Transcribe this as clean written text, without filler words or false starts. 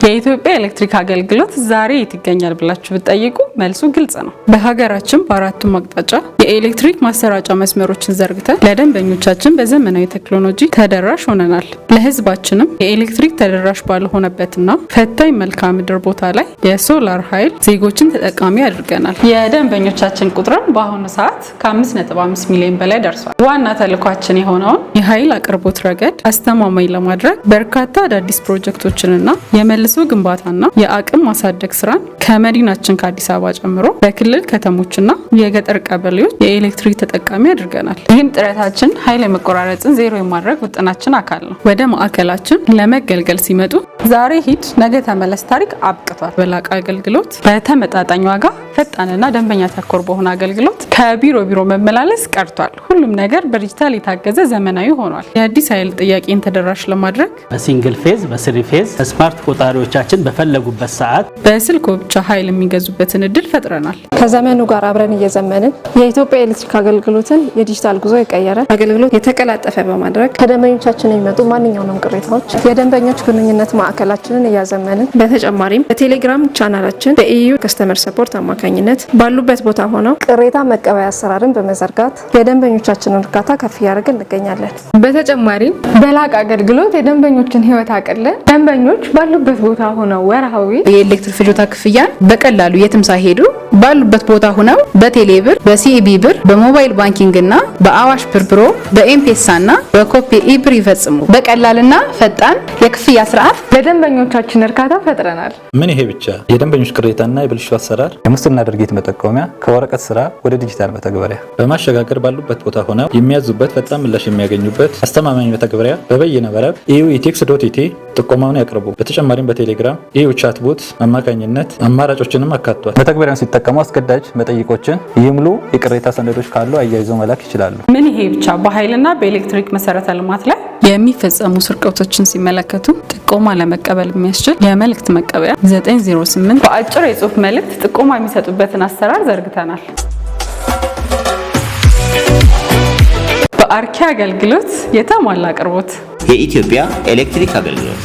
የኢትዮጵያ ኤሌክትሪክ አገልግሎት ዛሬ የት ይገኛል ብላችሁ ብትጠይቁ መልሱ ግልጽ ነው። በሀገራችን በአራቱም አቅጣጫ የኤሌክትሪክ ማሰራጫ መስመሮችን ዘርግተን ለደንበኞቻችን በዘመናዊ ቴክኖሎጂ ተደራሽ ሆነናል። ለሕዝባችንም የኤሌክትሪክ ተደራሽ ባልሆነበትና ፈታኝ መልክዓ ምድር ቦታ ላይ የሶላር ኃይል ዜጎችን ተጠቃሚ አድርገናል። የደንበኞቻችን ቁጥርም በአሁኑ ሰዓት ከ5.5 ሚሊዮን በላይ ደርሷል። ዋና ተልዕኳችን የሆነውን የኃይል አቅርቦት ረገድ አስተማማኝ ለማድረግ በርካታ አዳዲስ ፕሮጀክቶችንና የመልሶ ግንባታና የአቅም ማሳደግ ስራን ከመዲናችን ከአዲስ አበባ ጨምሮ በክልል ከተሞችና የገጠር ቀበሌዎች የኤሌክትሪክ ተጠቃሚ አድርገናል። ይህም ጥረታችን ኃይል የመቆራረጥን ዜሮ የማድረግ ውጥናችን አካል ነው። ወደ ማዕከላችን ለመገልገል ሲመጡ ዛሬ ሂድ ነገ ተመለስ ታሪክ አብቅቷል። በላቀ አገልግሎት፣ በተመጣጣኝ ዋጋ፣ ፈጣንና ደንበኛ ተኮር በሆነ አገልግሎት ከቢሮ መመላለስ ቀርቷል። ሁሉም ነገር በዲጂታል የታገዘ ዘመናዊ ሆኗል። የአዲስ ኃይል ጥያቄን ተደራሽ ለማድረግ በሲንግል ፌዝ፣ በስሪ ፌዝ ስማርት ቆጣሪዎቻችን በፈለጉበት ሰዓት በስልክ ብቻ ኃይል የሚገዙበትን እድል ፈጥረናል። ከዘመኑ ጋር አብረን እየዘመንን የኢትዮጵያ ኤሌክትሪክ አገልግሎትን የዲጂታል ጉዞ የቀየረ አገልግሎት የተቀላጠፈ በማድረግ ከደንበኞቻችን የሚመጡ ማንኛውንም ቅሬታዎች የደንበኞች ግንኙነት ማዕከላችንን እያዘመንን በተጨማሪም በቴሌግራም ቻናላችን በኢዩ ከስተመር ሰፖርት አማካኝነት ባሉበት ቦታ ሆነው ቅሬታ መቀበያ አሰራርን በመዘርጋት የደንበኞቻችንን እርካታ ከፍ እያደረግን እንገኛለን። በተጨማሪም በላቀ አገልግሎት የደንበኞችን ሕይወት አቅለን ደንበኞች ባሉበት ቦታ ሆነው ወርሃዊ የኤሌክትሪክ ፍጆታ ክፍያን በቀላሉ የትም ሳይሄዱ ባሉበት ቦታ ሆነው በቴሌ ብር፣ በሲኤቢ ብር፣ በሞባይል ባንኪንግ እና በአዋሽ ብር ፕሮ፣ በኤምፔሳ እና በኮፒ ኢብር ይፈጽሙ። በቀላልና ፈጣን የክፍያ ስርዓት ለደንበኞቻችን እርካታ ፈጥረናል። ምን ይሄ ብቻ! የደንበኞች ቅሬታና የብልሹ አሰራር የሙስና ድርጊት መጠቆሚያ ከወረቀት ስራ ወደ ዲጂታል መተግበሪያ በማሸጋገር ባሉበት ቦታ ሆነው የሚያዙበት ፈጣን ምላሽ የሚያገኙበት አስተማማኝ መተግበሪያ በበይነ መረብ ኢዩ ኢቴክስ ዶት ኢቲ ጥቆማውን ያቅርቡ። በተጨማሪም በቴሌግራም ኢዩ ቻት ቦት አማካኝነት አማራጮችንም አካቷል። መተግበሪያውን ሲጠቀሙ አስገዳጅ መጠይቆችን ይምሉ። የቅሬታ ሰነዶች ካሉ አያይዘው መላክ ይችላሉ። ምን ይሄ ብቻ! በኃይልና በኤሌክትሪክ መሰረተ ልማት ላይ የሚፈጸሙ ስርቆቶችን ሲመለከቱ ጥቆማ ለመቀበል የሚያስችል የመልእክት መቀበያ 908 በአጭር የጽሁፍ መልእክት ጥቆማ የሚሰጡበትን አሰራር ዘርግተናል። በአርኪ አገልግሎት የተሟላ አቅርቦት የኢትዮጵያ ኤሌክትሪክ አገልግሎት